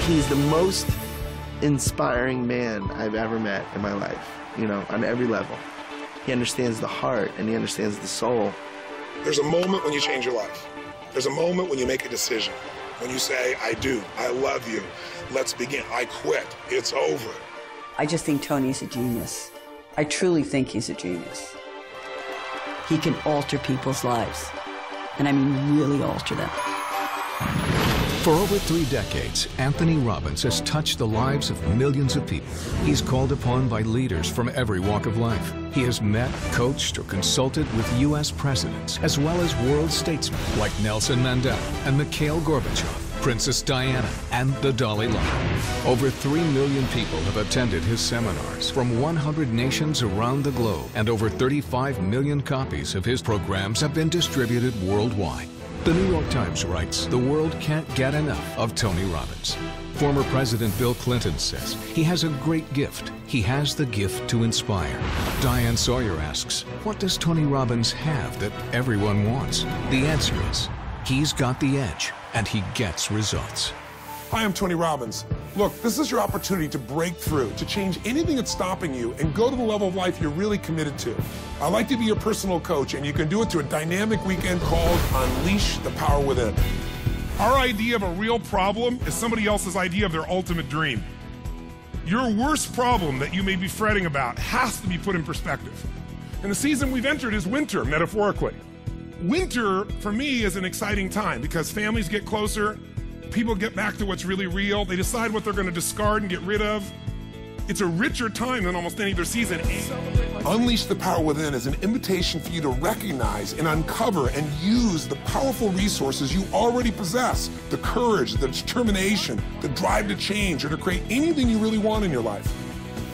He's the most inspiring man I've ever met in my life, you know, on every level. He understands the heart and he understands the soul. There's a moment when you change your life. There's a moment when you make a decision. When you say, I do, I love you, let's begin, I quit, it's over. I just think Tony's a genius. I truly think he's a genius. He can alter people's lives. And I mean really alter them. For over 3 decades, Anthony Robbins has touched the lives of millions of people. He's called upon by leaders from every walk of life. He has met, coached, or consulted with U.S. presidents, as well as world statesmen like Nelson Mandela and Mikhail Gorbachev, Princess Diana, and the Dalai Lama. Over 3 million people have attended his seminars from 100 nations around the globe, and over 35 million copies of his programs have been distributed worldwide. The New York Times writes, the world can't get enough of Tony Robbins. Former President Bill Clinton says he has a great gift. He has the gift to inspire. Diane Sawyer asks, what does Tony Robbins have that everyone wants? The answer is, he's got the edge, and he gets results. Hi, I'm Tony Robbins. Look, this is your opportunity to break through, to change anything that's stopping you and go to the level of life you're really committed to. I'd like to be your personal coach, and you can do it through a dynamic weekend called Unleash the Power Within. Our idea of a real problem is somebody else's idea of their ultimate dream. Your worst problem that you may be fretting about has to be put in perspective. And the season we've entered is winter, metaphorically. Winter, for me, is an exciting time because families get closer, people get back to what's really real, they decide what they're going to discard and get rid of. It's a richer time than almost any other season. Unleash the Power Within is an invitation for you to recognize and uncover and use the powerful resources you already possess, the courage, the determination, the drive to change, or to create anything you really want in your life.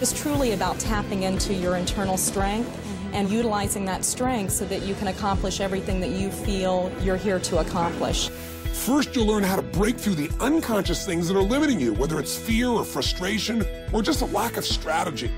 It's truly about tapping into your internal strength and utilizing that strength so that you can accomplish everything that you feel you're here to accomplish. First, you'll learn how to break through the unconscious things that are limiting you, whether it's fear or frustration or just a lack of strategy.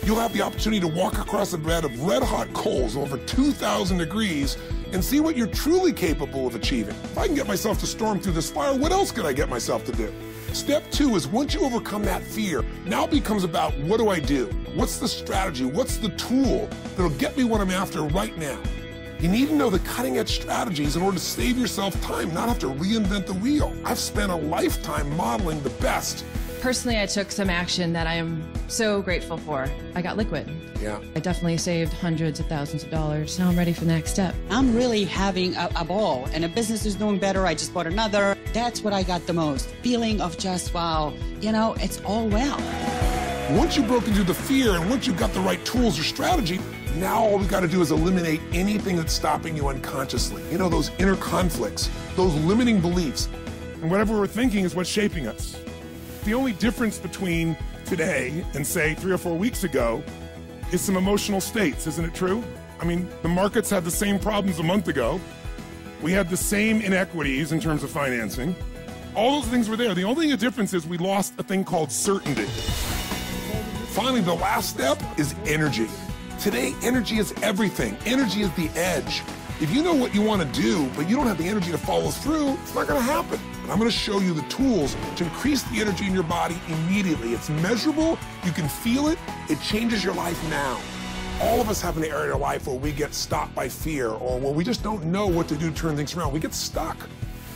You'll have the opportunity to walk across a bed of red-hot coals over 2,000 degrees and see what you're truly capable of achieving. If I can get myself to storm through this fire, what else could I get myself to do? Step 2 is once you overcome that fear, now it becomes about what do I do? What's the strategy? What's the tool that'll get me what I'm after right now? You need to know the cutting-edge strategies in order to save yourself time, not have to reinvent the wheel. I've spent a lifetime modeling the best. Personally, I took some action that I am so grateful for. I got liquid. Yeah. I definitely saved hundreds of thousands of dollars. Now I'm ready for the next step. I'm really having a ball, and the business is doing better. I just bought another. That's what I got the most. Feeling of just, wow, you know, it's all well. Once you've broken through the fear and once you've got the right tools or strategy, now all we've got to do is eliminate anything that's stopping you unconsciously. You know, those inner conflicts, those limiting beliefs. And whatever we're thinking is what's shaping us. The only difference between today and, say, 3 or 4 weeks ago is some emotional states, isn't it true? I mean, the markets had the same problems a month ago. We had the same inequities in terms of financing. All those things were there. The only difference is we lost a thing called certainty. Finally, the last step is energy. Today, energy is everything. Energy is the edge. If you know what you want to do, but you don't have the energy to follow through, it's not going to happen. And I'm going to show you the tools to increase the energy in your body immediately. It's measurable. You can feel it. It changes your life now. All of us have an area in our life where we get stopped by fear or where we just don't know what to do to turn things around. We get stuck.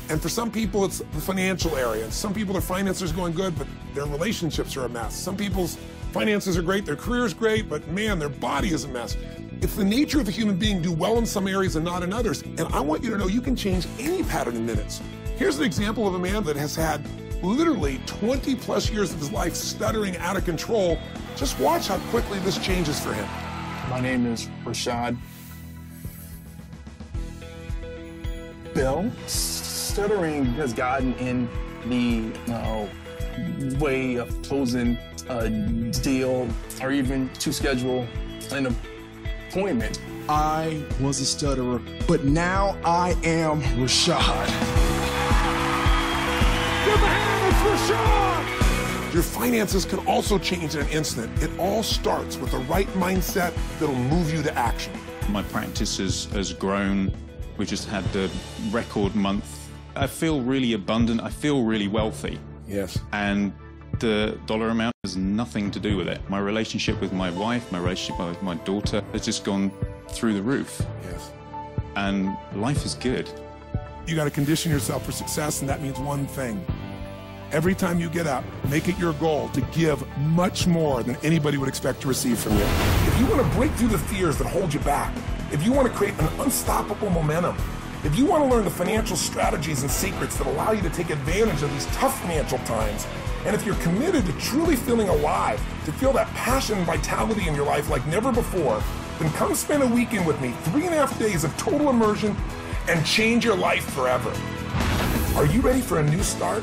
And for some people, it's the financial area. And some people, their finances are going good, but their relationships are a mess. Some people's finances are great, their career is great, but man, their body is a mess. It's the nature of the human being to do well in some areas and not in others. And I want you to know you can change any pattern in minutes. Here's an example of a man that has had literally 20 plus years of his life stuttering out of control. Just watch how quickly this changes for him. My name is Rashad. Bill, stuttering has gotten in the way of closing a deal or even to schedule an appointment. I was a stutterer, but now I am Rashad. Give a hand for Rashad! Your finances can also change in an instant. It all starts with the right mindset that'll move you to action. My practice has grown. We just had the record month. I feel really abundant. I feel really wealthy. Yes. And the dollar amount has nothing to do with it. My relationship with my wife, my relationship with my daughter has just gone through the roof. Yes. And life is good. You got to condition yourself for success, and that means one thing. Every time you get up, make it your goal to give much more than anybody would expect to receive from you. If you want to break through the fears that hold you back, if you want to create an unstoppable momentum, if you want to learn the financial strategies and secrets that allow you to take advantage of these tough financial times, and if you're committed to truly feeling alive, to feel that passion and vitality in your life like never before, then come spend a weekend with me, 3.5 days of total immersion, and change your life forever. Are you ready for a new start?